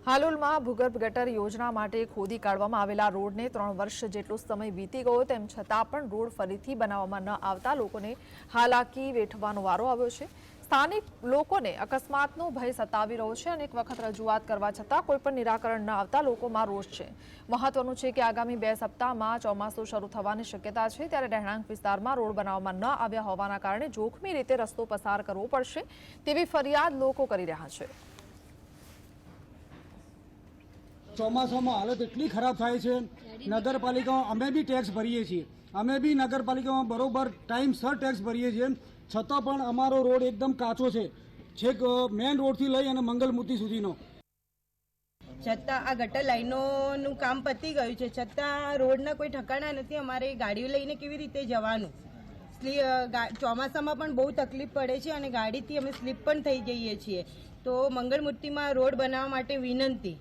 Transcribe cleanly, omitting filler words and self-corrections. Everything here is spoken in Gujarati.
હાલોલમાં ભૂગર્ભ ગટર યોજના માટે ખોદી કાઢવામાં આવેલા રોડને 3 વર્ષ જેટલો સમય વીતી ગયો તેમ છતાં પણ રોડ ફરીથી બનાવવામાં ન આવતા લોકોને હાલાકી વેઠવાનો વારો આવ્યો છે। સ્થાનિક લોકોને અકસ્માતનો ભય સતાવી રહ્યો છે। અનેક વખત રજૂઆત કરવા છતાં કોઈ પણ નિરાકરણ ન આવતા લોકોમાં રોષ છે। મહત્વનું છે કે આગામી 2 સપ્તાહમાં ચોમાસું શરૂ થવાની શક્યતા છે, ત્યારે રહેણાંક વિસ્તારમાં રોડ બનાવવામાં ન આવ્યા હોવાના કારણે જોખમી રીતે રસ્તો પસાર કરવો પડશે તેવી ફરિયાદ લોકો કરી રહ્યા છે। ચોમાસામાં હાલત એટલી ખરાબ થાય છે। નગરપાલિકામાં અમે બી ટેક્સ ભરીએ છીએ, અમે બી નગરપાલિકામાં બરોબર ટાઈમસર ટેક્સ ભરીએ છીએ, છતાં પણ અમારો રોડ એકદમ કાચો છે, છેક મેઇન રોડથી લઈ અને મંગલમૂર્તિ સુધીનો। છતાં આ ગટર લાઈનોનું કામ પતી ગયું છે, છતાં રોડના કોઈ ઠકાણા નથી। અમારે ગાડીઓ લઈને કેવી રીતે જવાનું? ચોમાસામાં પણ બહુ તકલીફ પડે છે અને ગાડીથી અમે સ્લીપ પણ થઈ જઈએ છીએ। તો મંગલમૂર્તિમાં રોડ બનાવવા માટે વિનંતી।